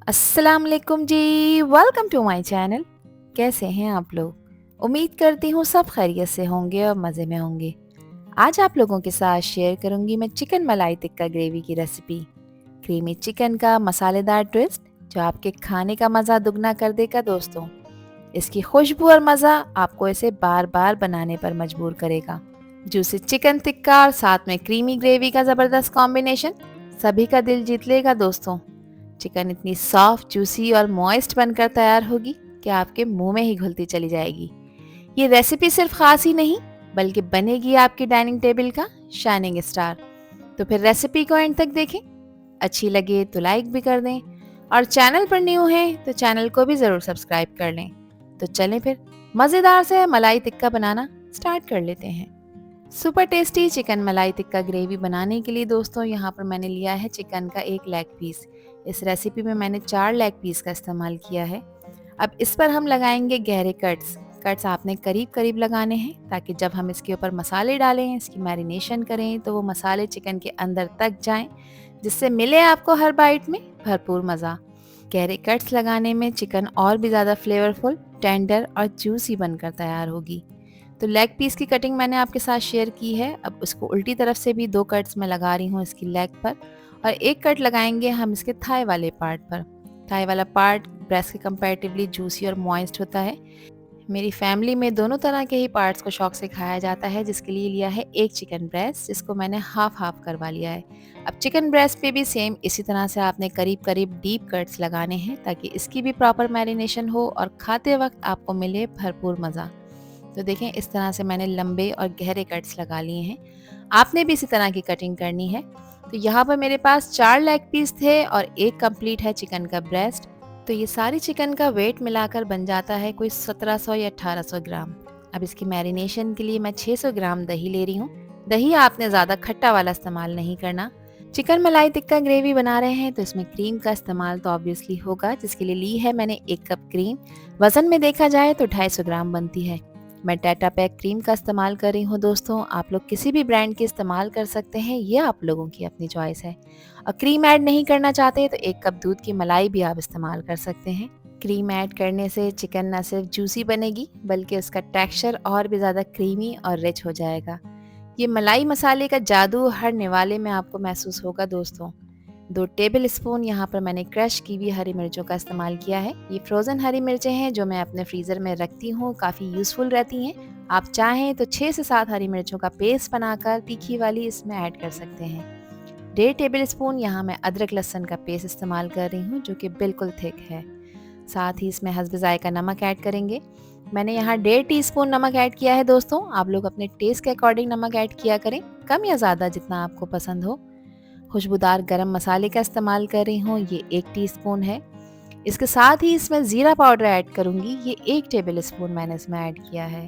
अस्सलाम वालेकुम जी। Welcome to my channel. कैसे हैं आप लोग? उम्मीद करती हूँ सब खैरियत से होंगे और मज़े में होंगे। आज आप लोगों के साथ शेयर करूंगी मैं चिकन मलाई टिक्का ग्रेवी की रेसिपी। क्रीमी चिकन का मसालेदार ट्विस्ट जो आपके खाने का मज़ा दुगना कर देगा दोस्तों। इसकी खुशबू और मज़ा आपको इसे बार बार बनाने पर मजबूर करेगा। जूसी चिकन टिक्का और साथ में क्रीमी ग्रेवी का ज़बरदस्त कॉम्बिनेशन सभी का दिल जीत लेगा दोस्तों। चिकन इतनी सॉफ्ट, जूसी और मॉइस्ट बनकर तैयार होगी कि आपके मुंह में ही घुलती चली जाएगी। ये रेसिपी सिर्फ खास ही नहीं बल्कि बनेगी आपकी डाइनिंग टेबल का शाइनिंग स्टार। तो फिर रेसिपी को एंड तक देखें। अच्छी लगे तो लाइक भी कर दें और चैनल पर न्यू हैं तो चैनल को भी ज़रूर सब्सक्राइब कर लें। तो चलें फिर मज़ेदार से मलाई टिक्का बनाना स्टार्ट कर लेते हैं। सुपर टेस्टी चिकन मलाई टिक्का ग्रेवी बनाने के लिए दोस्तों यहाँ पर मैंने लिया है चिकन का एक लेग पीस। इस रेसिपी में मैंने 4 लेग पीस का इस्तेमाल किया है। अब इस पर हम लगाएंगे गहरे कट्स। कट्स आपने करीब करीब लगाने हैं ताकि जब हम इसके ऊपर मसाले डालें, इसकी मैरिनेशन करें तो वो मसाले चिकन के अंदर तक जाएं, जिससे मिले आपको हर बाइट में भरपूर मज़ा। गहरे कट्स लगाने में चिकन और भी ज़्यादा फ्लेवरफुल, टेंडर और जूसी बनकर तैयार होगी। तो लेग पीस की कटिंग मैंने आपके साथ शेयर की है। अब उसको उल्टी तरफ से भी 2 कट्स मैं लगा रही हूँ इसकी लेग पर और 1 कट लगाएंगे हम इसके थाई वाले पार्ट पर। थाई वाला पार्ट ब्रेस्ट के कंपैरेटिवली जूसी और मॉइस्ट होता है। मेरी फैमिली में दोनों तरह के ही पार्ट्स को शौक से खाया जाता है, जिसके लिए लिया है एक चिकन ब्रेस्ट, जिसको मैंने हाफ हाफ करवा लिया है। अब चिकन ब्रेस्ट पे भी सेम इसी तरह से आपने करीब करीब डीप कट्स लगाने हैं ताकि इसकी भी प्रॉपर मैरिनेशन हो और खाते वक्त आपको मिले भरपूर मज़ा। तो देखें इस तरह से मैंने लंबे और गहरे कट्स लगा लिए हैं। आपने भी इसी तरह की कटिंग करनी है। तो यहाँ पर मेरे पास 4 लेग पीस थे और एक कंप्लीट है चिकन का ब्रेस्ट। तो ये सारी चिकन का वेट मिलाकर बन जाता है कोई 1700 या 1800 ग्राम। अब इसकी मैरिनेशन के लिए मैं 600 ग्राम दही ले रही हूँ। दही आपने ज़्यादा खट्टा वाला इस्तेमाल नहीं करना। चिकन मलाई टिक्का ग्रेवी बना रहे हैं तो इसमें क्रीम का इस्तेमाल तो ऑब्वियसली होगा, जिसके लिए ली है मैंने 1 कप क्रीम। वज़न में देखा जाए तो 250 ग्राम बनती है। मैं टाटा पैक क्रीम का इस्तेमाल कर रही हूँ दोस्तों। आप लोग किसी भी ब्रांड की इस्तेमाल कर सकते हैं, ये आप लोगों की अपनी चॉइस है। और क्रीम ऐड नहीं करना चाहते तो 1 कप दूध की मलाई भी आप इस्तेमाल कर सकते हैं। क्रीम ऐड करने से चिकन न सिर्फ जूसी बनेगी बल्कि उसका टेक्सचर और भी ज़्यादा क्रीमी और रिच हो जाएगा। ये मलाई मसाले का जादू हर निवाले में आपको महसूस होगा दोस्तों। 2 टेबल स्पून यहाँ पर मैंने क्रश की हुई हरी मिर्चों का इस्तेमाल किया है। ये फ्रोज़न हरी मिर्चें हैं जो मैं अपने फ्रीज़र में रखती हूँ, काफ़ी यूज़फुल रहती हैं। आप चाहें तो 6 से 7 हरी मिर्चों का पेस्ट बनाकर तीखी वाली इसमें ऐड कर सकते हैं। 1.5 टेबल स्पून यहाँ मैं अदरक लहसुन का पेस्ट इस्तेमाल कर रही हूँ जो कि बिल्कुल थिक है। साथ ही इसमें हस्ब ज़ायक़ा नमक ऐड करेंगे। मैंने यहाँ 1.5 टीस्पून नमक ऐड किया है दोस्तों। आप लोग अपने टेस्ट के अकॉर्डिंग नमक ऐड किया करें, कम या ज़्यादा जितना आपको पसंद हो। खुशबूदार गरम मसाले का इस्तेमाल कर रही हूँ, ये 1 टीस्पून है। इसके साथ ही इसमें ज़ीरा पाउडर ऐड करूँगी, ये 1 टेबल स्पून मैंने इसमें ऐड किया है।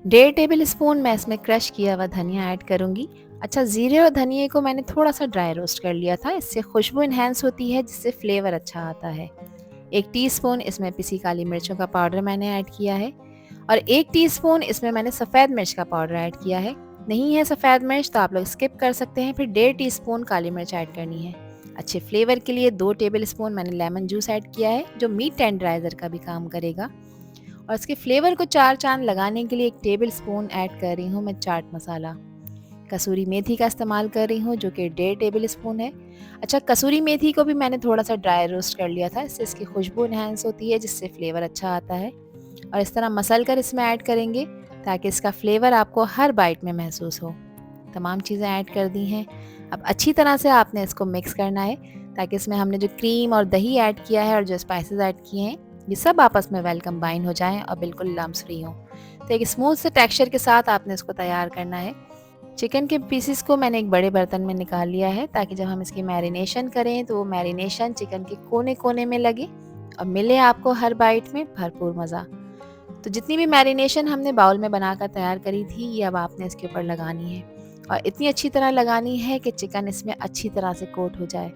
1.5 टेबल स्पून मैं इसमें क्रश किया हुआ धनिया ऐड करूँगी। अच्छा, ज़ीरे और धनिए को मैंने थोड़ा सा ड्राई रोस्ट कर लिया था, इससे खुशबू इन्हेंस होती है जिससे फ्लेवर अच्छा आता है। 1 टीस्पून इसमें पिसी काली मिर्चों का पाउडर मैंने ऐड किया है और 1 टीस्पून इसमें मैंने सफ़ेद मिर्च का पाउडर ऐड किया है। नहीं है सफ़ेद मिर्च तो आप लोग स्किप कर सकते हैं। फिर 1.5 टीस्पून काली मिर्च ऐड करनी है। अच्छे फ्लेवर के लिए 2 टेबल स्पून मैंने लेमन जूस ऐड किया है जो मीट टेंडराइज़र का भी काम करेगा। और इसके फ्लेवर को 4 चांद लगाने के लिए 1 टेबल स्पून ऐड कर रही हूँ मैं चाट मसाला। कसूरी मेथी का इस्तेमाल कर रही हूँ जो कि 1.5 टेबल स्पून है। अच्छा, कसूरी मेथी को भी मैंने थोड़ा सा ड्राई रोस्ट कर लिया था, इससे इसकी खुशबू इन्हेंस होती है जिससे फ्लेवर अच्छा आता है। और इस तरह मसल कर इसमें ऐड करेंगे ताकि इसका फ्लेवर आपको हर बाइट में महसूस हो। तमाम चीज़ें ऐड कर दी हैं। अब अच्छी तरह से आपने इसको मिक्स करना है ताकि इसमें हमने जो क्रीम और दही ऐड किया है और जो स्पाइसेस ऐड किए हैं ये सब आपस में वेल कंबाइन हो जाएं और बिल्कुल लम्स फ्री हों। तो एक स्मूथ से टेक्सचर के साथ आपने इसको तैयार करना है। चिकन के पीसेस को मैंने एक बड़े बर्तन में निकाल लिया है ताकि जब हम इसकी मैरिनेशन करें तो वो मैरिनेशन चिकन के कोने कोने में लगे और मिले आपको हर बाइट में भरपूर मज़ा। तो जितनी भी मैरिनेशन हमने बाउल में बनाकर तैयार करी थी ये अब आपने इसके ऊपर लगानी है और इतनी अच्छी तरह लगानी है कि चिकन इसमें अच्छी तरह से कोट हो जाए।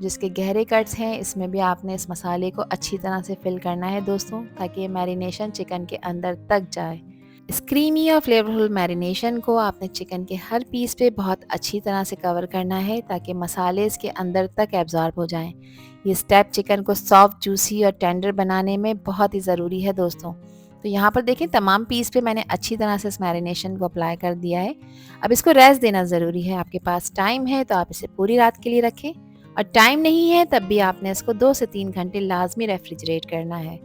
जिसके गहरे कट्स हैं इसमें भी आपने इस मसाले को अच्छी तरह से फिल करना है दोस्तों ताकि ये मैरिनेशन चिकन के अंदर तक जाए। इस क्रीमी और फ्लेवरफुल मैरिनेशन को आपने चिकन के हर पीस पे बहुत अच्छी तरह से कवर करना है ताकि मसाले इसके अंदर तक एब्जॉर्ब हो जाएं। ये स्टेप चिकन को सॉफ्ट, जूसी और टेंडर बनाने में बहुत ही ज़रूरी है दोस्तों। तो यहाँ पर देखें, तमाम पीस पे मैंने अच्छी तरह से इस मैरिनेशन को अप्लाई कर दिया है। अब इसको रेस्ट देना ज़रूरी है। आपके पास टाइम है तो आप इसे पूरी रात के लिए रखें, और टाइम नहीं है तब भी आपने इसको 2 से 3 घंटे लाजमी रेफ्रिजरेट करना है।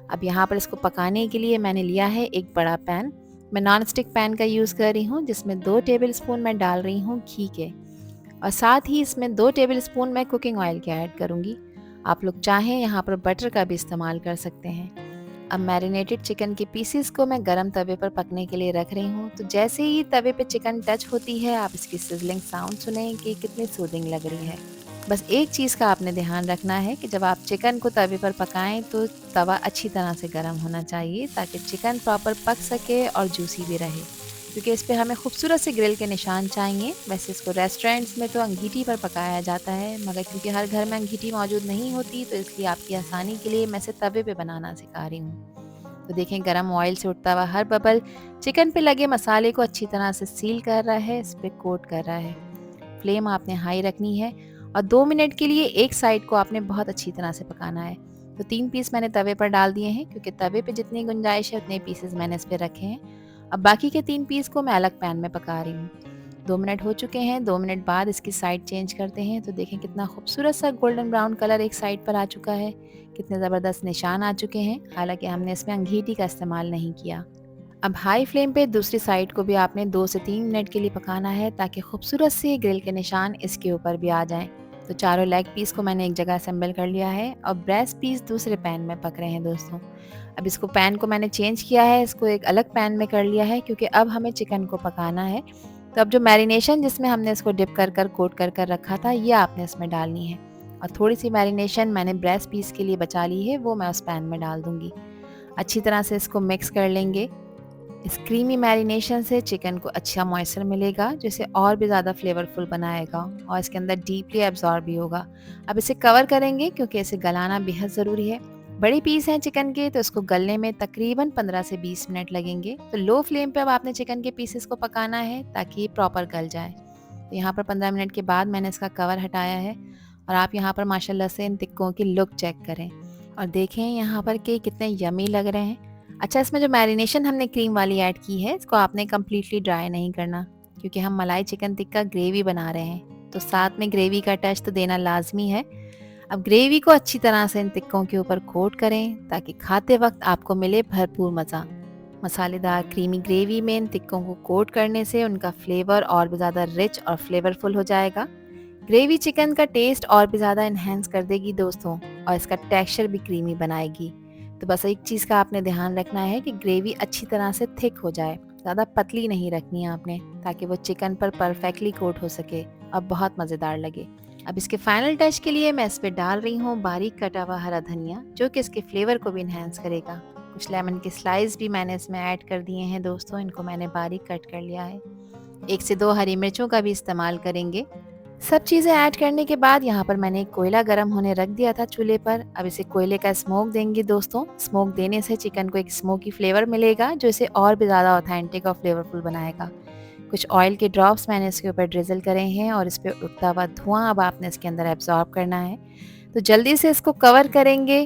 अब यहाँ पर इसको पकाने के लिए मैंने लिया है एक बड़ा पैन। मैं नॉन स्टिक पैन का यूज़ कर रही हूँ, जिसमें 2 टेबल स्पून मैं डाल रही हूँ घी के, और साथ ही इसमें 2 टेबल स्पून मैं कुकिंग ऑयल के ऐड करूँगी। आप लोग चाहें यहाँ पर बटर का भी इस्तेमाल कर सकते हैं। अब मैरिनेटेड चिकन के पीसीस को मैं गरम तवे पर पकने के लिए रख रही हूँ। तो जैसे ही तवे पे चिकन टच होती है, आप इसकी सिजलिंग साउंड सुनें कि कितनी सूदिंग लग रही है। बस एक चीज़ का आपने ध्यान रखना है कि जब आप चिकन को तवे पर पकाएं तो तवा अच्छी तरह से गर्म होना चाहिए ताकि चिकन प्रॉपर पक सके और जूसी भी रहे, क्योंकि इस पे हमें खूबसूरत से ग्रिल के निशान चाहिए। वैसे इसको रेस्टोरेंट्स में तो अंगीठी पर पकाया जाता है, मगर क्योंकि हर घर में अंगीठी मौजूद नहीं होती, तो इसलिए आपकी आसानी के लिए मैं इसे तवे पे बनाना सिखा रही हूँ। तो देखें, गरम ऑयल से उठता हुआ हर बबल चिकन पे लगे मसाले को अच्छी तरह से सील कर रहा है, इस पर कोट कर रहा है। फ्लेम आपने हाई रखनी है और 2 मिनट के लिए एक साइड को आपने बहुत अच्छी तरह से पकाना है। तो 3 पीस मैंने तवे पर डाल दिए हैं, क्योंकि तवे पे जितनी गुंजाइश है उतने पीसेस मैंने इस पर रखे हैं। अब बाकी के 3 पीस को मैं अलग पैन में पका रही हूँ। 2 मिनट हो चुके हैं। 2 मिनट बाद इसकी साइड चेंज करते हैं। तो देखें, कितना खूबसूरत सा गोल्डन ब्राउन कलर एक साइड पर आ चुका है, कितने ज़बरदस्त निशान आ चुके हैं। हालांकि हमने इसमें अंगीठी का इस्तेमाल नहीं किया। अब हाई फ्लेम पे दूसरी साइड को भी आपने 2 से 3 मिनट के लिए पकाना है, ताकि खूबसूरत से ग्रिल के निशान इसके ऊपर भी आ जाएं। तो चारों लेग पीस को मैंने एक जगह असेंबल कर लिया है और ब्रेस्ट पीस दूसरे पैन में पक रहे हैं दोस्तों। अब इसको पैन को मैंने चेंज किया है, इसको एक अलग पैन में कर लिया है, क्योंकि अब हमें चिकन को पकाना है। तो अब जो मैरिनेशन जिसमें हमने इसको डिप कर कर कोट कर कर रखा था, ये आपने इसमें डालनी है, और थोड़ी सी मैरिनेशन मैंने ब्रेस्ट पीस के लिए बचा ली है, वो मैं उस पैन में डाल दूँगी। अच्छी तरह से इसको मिक्स कर लेंगे। इस क्रीमी मैरिनेशन से चिकन को अच्छा मॉइस्चर मिलेगा, जो इसे और भी ज़्यादा फ्लेवरफुल बनाएगा और इसके अंदर डीपली एब्जॉर्ब भी होगा। अब इसे कवर करेंगे, क्योंकि इसे गलाना बेहद ज़रूरी है। बड़ी पीस हैं चिकन के, तो इसको गलने में तकरीबन 15 से 20 मिनट लगेंगे। तो लो फ्लेम पे अब आपने चिकन के पीसेस को पकाना है ताकि ये प्रॉपर गल जाए। तो यहाँ पर 15 मिनट के बाद मैंने इसका कवर हटाया है, और आप यहाँ पर माशाल्लाह से इन टिक्कों की लुक चेक करें और देखें यहाँ पर कि कितने यमी लग रहे हैं। अच्छा, इसमें जो मैरिनेशन हमने क्रीम वाली ऐड की है, इसको आपने कम्प्लीटली ड्राई नहीं करना, क्योंकि हम मलाई चिकन टिक्का ग्रेवी बना रहे हैं, तो साथ में ग्रेवी का टच तो देना लाजमी है। अब ग्रेवी को अच्छी तरह से इन टिक्कों के ऊपर कोट करें, ताकि खाते वक्त आपको मिले भरपूर मज़ा। मसालेदार क्रीमी ग्रेवी में इन टिक्कों को कोट करने से उनका फ्लेवर और भी ज़्यादा रिच और फ्लेवरफुल हो जाएगा। ग्रेवी चिकन का टेस्ट और भी ज़्यादा इन्हेंस कर देगी दोस्तों, और इसका टेक्सचर भी क्रीमी बनाएगी। तो बस एक चीज़ का आपने ध्यान रखना है कि ग्रेवी अच्छी तरह से थिक हो जाए, ज़्यादा पतली नहीं रखनी है आपने, ताकि वो चिकन पर परफेक्टली कोट हो सके और बहुत मज़ेदार लगे। अब इसके फाइनल टच के लिए मैं इस पर डाल रही हूँ बारीक कटा हुआ हरा धनिया, जो कि इसके फ्लेवर को भी इन्हेंस करेगा। कुछ लेमन के स्लाइस भी मैंने इसमें ऐड कर दिए हैं दोस्तों, इनको मैंने बारीक कट कर लिया है। 1 से 2 हरी मिर्चों का भी इस्तेमाल करेंगे। सब चीज़ें ऐड करने के बाद यहाँ पर मैंने एक कोयला गर्म होने रख दिया था चूल्हे पर। अब इसे कोयले का स्मोक देंगे दोस्तों। स्मोक देने से चिकन को एक स्मोकी फ्लेवर मिलेगा, जो इसे और भी ज़्यादा ऑथेंटिक और फ्लेवरफुल बनाएगा। कुछ ऑयल के ड्रॉप्स मैंने इसके ऊपर ड्रिजल करे हैं, और इस पर उठता हुआ धुआं अब आपने इसके अंदर एब्जॉर्ब करना है। तो जल्दी से इसको कवर करेंगे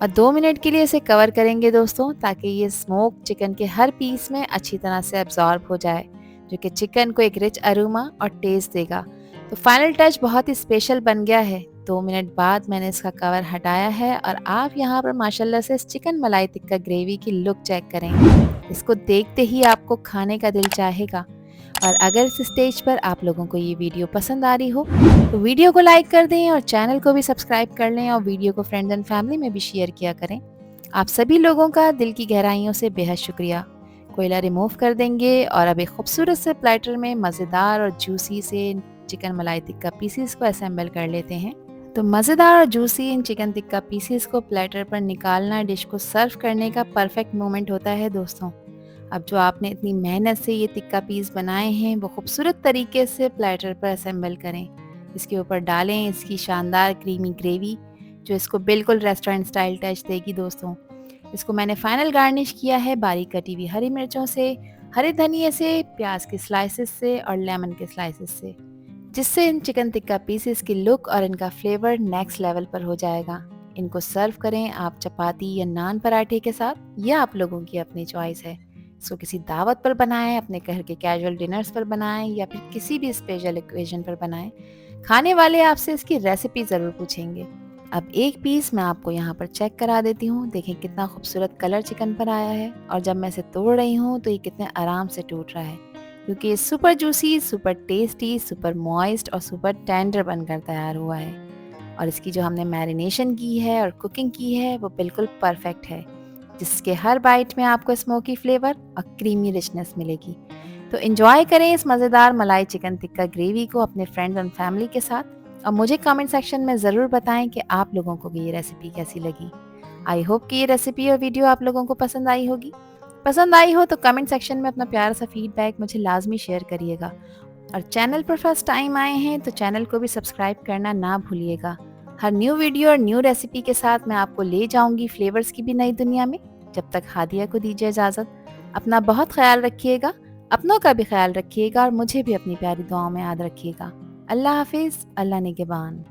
और 2 मिनट के लिए इसे कवर करेंगे दोस्तों, ताकि ये स्मोक चिकन के हर पीस में अच्छी तरह से एब्जॉर्ब हो जाए, जो कि चिकन को एक रिच अरोमा और टेस्ट देगा। तो फाइनल टच बहुत ही स्पेशल बन गया है। 2 मिनट बाद मैंने इसका कवर हटाया है, और आप यहाँ पर माशाल्लाह से इस चिकन मलाई टिक्का ग्रेवी की लुक चेक करें। इसको देखते ही आपको खाने का दिल चाहेगा। और अगर इस स्टेज पर आप लोगों को ये वीडियो पसंद आ रही हो, तो वीडियो को लाइक कर दें और चैनल को भी सब्सक्राइब कर लें, और वीडियो को फ्रेंड्स एंड फैमिली में भी शेयर किया करें। आप सभी लोगों का दिल की गहराइयों से बेहद शुक्रिया। कोयला रिमूव कर देंगे, और अब एक खूबसूरत से प्लेटर में मज़ेदार और जूसी से चिकन मलाई टिक्का पीसीस को असेंबल कर लेते हैं। तो मज़ेदार और जूसी इन चिकन टिक्का पीसीस को प्लेटर पर निकालना डिश को सर्व करने का परफेक्ट मोमेंट होता है दोस्तों। अब जो आपने इतनी मेहनत से ये टिक्का पीस बनाए हैं, वो खूबसूरत तरीके से प्लेटर पर असेंबल करें। इसके ऊपर डालें इसकी शानदार क्रीमी ग्रेवी, जो इसको बिल्कुल रेस्टोरेंट स्टाइल टच देगी दोस्तों। इसको मैंने फाइनल गार्निश किया है बारीक कटी हुई हरी मिर्चों से, हरे धनिए से, प्याज के स्लाइसेस से और लेमन के स्लाइसेस से, जिससे इन चिकन टिक्का पीसेस की लुक और इनका फ्लेवर नेक्स्ट लेवल पर हो जाएगा। इनको सर्व करें आप चपाती या नान पराठे के साथ, या आप लोगों की अपनी चॉइस है। इसको किसी दावत पर बनाएं, अपने घर के कैजुअल डिनर्स पर बनाएं या फिर किसी भी स्पेशल ओकेजन पर बनाएं। खाने वाले आपसे इसकी रेसिपी ज़रूर पूछेंगे। अब एक पीस मैं आपको यहाँ पर चेक करा देती हूँ। देखें कितना खूबसूरत कलर चिकन पर आया है, और जब मैं इसे तोड़ रही हूँ तो ये कितने आराम से टूट रहा है, क्योंकि ये super juicy, super tasty, super moist और सुपर टेंडर बनकर तैयार हुआ है। और इसकी जो हमने मैरिनेशन की है और कुकिंग की है वो बिल्कुल परफेक्ट है, जिसके हर बाइट में आपको स्मोकी फ्लेवर और क्रीमी रिचनेस मिलेगी। तो एंजॉय करें इस मज़ेदार मलाई चिकन टिक्का ग्रेवी को अपने फ्रेंड्स एंड फैमिली के साथ, और मुझे कमेंट सेक्शन में ज़रूर बताएं कि आप लोगों को ये रेसिपी कैसी लगी। आई होप कि ये रेसिपी और वीडियो आप लोगों को पसंद आई होगी। पसंद आई हो तो कमेंट सेक्शन में अपना प्यारा सा फीडबैक मुझे लाजमी शेयर करिएगा, और चैनल पर फर्स्ट टाइम आए हैं तो चैनल को भी सब्सक्राइब करना ना भूलिएगा। हर न्यू वीडियो और न्यू रेसिपी के साथ मैं आपको ले जाऊंगी फ्लेवर्स की भी नई दुनिया में। जब तक हादिया को दीजिए इजाज़त। अपना बहुत ख्याल रखिएगा, अपनों का भी ख्याल रखिएगा, और मुझे भी अपनी प्यारी दुआओं में याद रखिएगा। अल्लाह हाफिज़, अल्लाह निगहबान।